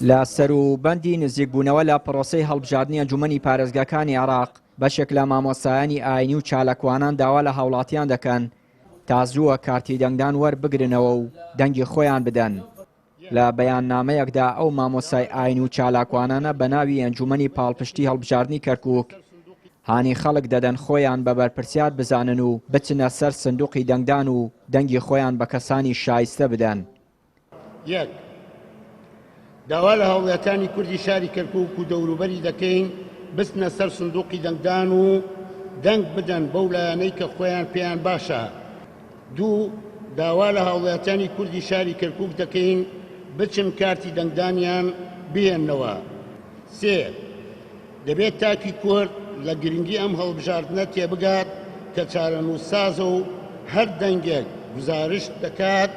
لە سەروبەندی نزیکبوونەوە لە پرۆسەی هەڵبژاردننی ئەنجومەنی پارێزگاکانی عێراق بەشێک لە مامۆستایانی ئاینی و چالەکوانان داوا لە هاوڵاتیان دەکەن تا زووە کارتی دەنگدان وەربگرنەوە و دەنگی خۆیان بدەن. لە بەیاننامەیەکدا ئەو مامۆستای ئاینی و چالاکوانانە بە ناوی ئەنجومەنی پاڵپشتی هەڵبژاردننی کەرکووک هانی خەڵک دەدەن خۆیان بە بەرپرسیار بزانن و بچنە سەر سندوقی دەنگدان و دەنگی خۆیان بە کەسانی شایستە بدەن. یەک داوا لە هاوڵاتیانی کوردی شاری کەرکووک و دەوروبەری دەکەین بچنە سەر سندوقی دەنگدان و دەنگ بدەن بەو لایەنەی کە خۆیان پێیان باشە. دوو داوا لە هاوڵاتیانی کوردی شاری کەرکووک دەکەین بچن کارتی دەنگدانیان بهێننەوە. سێ دەبێت تاکی کورد لە گرنگی ئەم هەڵبژاردنە تێبگات کە چارەنووسسازە و هەر دەنگێک گزارش دەکات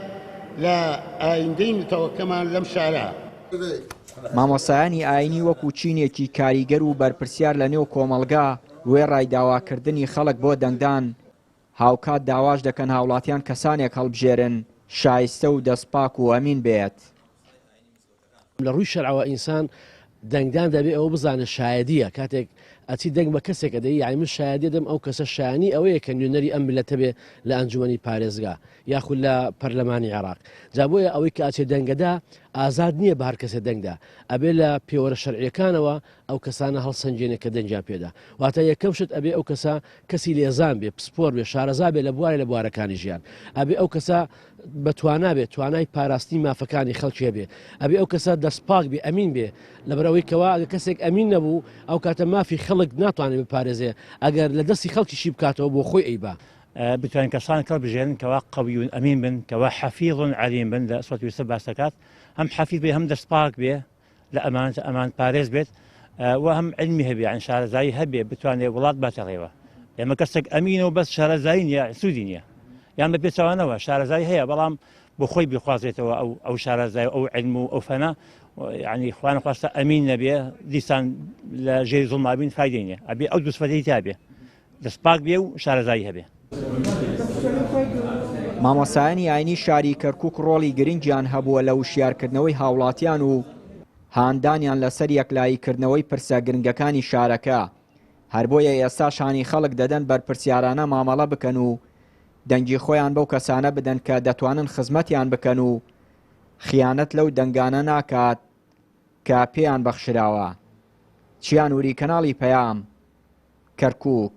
لە ئایندەی نتەوەکەمان لەم شارە. مامۆستایانی ئاینی وەکو چینێکی کاریگەر و بەرپرسیار لە نێو کۆمەڵگا وێ ڕایداواکردنی خەڵک بۆ دەنگدان هاوکات داواش دەکەن هاوڵاتیان کەسانێک هەڵبژێرن شایستە و دەستپاک و ئەمین بێت. لە ڕووی شەرعەوە ئینسان دەنگدان دەبێت ئەوە بزانە شایەدیە کاتێک ئەچی دەنگ بە کەسێکە دەی یعنی من شایەدی دەم ئەو کەسە شایانی ئەوەیە کە نوێنەری ئەم ملەتە بێ لە ئەنجومەنی پارێزگا یاخود لە پەرلەمانی عێراق. جا بۆیە ئەوەی کە ئاچێ دەنگەدا ئازاد نییە بە هەر کەسێ دەنگدا ئەبێ لە پێوەرە شەرعیەکانەوە ئەو کەسانە هەڵسەنجێنێ کە دەنجیان پێدا واتە یەکەم شت ئەبێ ئەو کەسە کەسی لێزان بێ پسپۆر بێ شارەزا بێ لە بوارێ لە بوارەکانی ژیان ئەبێ ئەو کەسە بەتوانا بێت توانای پاراستی مافەکانی خەڵکیە بێ ئەبێ ئەو کەسە دەستپاک بێ ئەمین بێ لەبەرەوەی کەوا ئەگە کەسێک ئەمین نەبوو ئەو کاتە مافی خەڵک ناتوانێت بپارێزێ ئەگەر لە دەستی خەڵکیشی بکاتەوە بۆ خۆی ئەیبا. بتوانین کەسان کەڵ بژێن کەوا قەوی ئەمین بن کەوا حەفیظ عەلیم بن لە سوەت یوسف باس دەکات هەم حەفیظ بێ هەم دەستپاک بێ لە ئەمان پارێز بێت و هەم علمی هەبێ یان شارەزایی هەبێ بتوانێت وڵات باتەڕێوە. ئێمە کەسێک ئەمینەوە بەس شارەزایی نییە سوودی نییە یان بە پێچەوانەوە شارەزایی هەیە بەڵام بۆ خۆی بخوازێتەوە ئەو شارەزای ئەو علم و ئەو فەنە یعنی خوانە خواستە ئەمین نەبێ دیسان لە ژێری زوڵمابین فایدەی نییە ئەبێ ئەو دوو سفەتەی تابێ دەستپاک بێ و شارەزایی هەبێ. مامۆستایانی ئاینی شاری کەرکووک ڕۆڵی گرنگیان هەبووە لە وشیارکردنەوەی هاوڵاتیان و هاندانیان لەسەر یەکلاییکردنەوەی پرسە گرنگەکانی شارەکە. هەر بۆیە ئێستا شانی خەڵک دەدەن بەرپرسیارانە مامەڵە بکەن و دەنگی خۆیان بەو کەسانە بدەن کە دەتوانن خزمەتیان بکەن و خیانەت لەو دەنگانە ناکات کە پێیان بەخشراوە. چیان وری کەناڵی پەیام کەرکووک.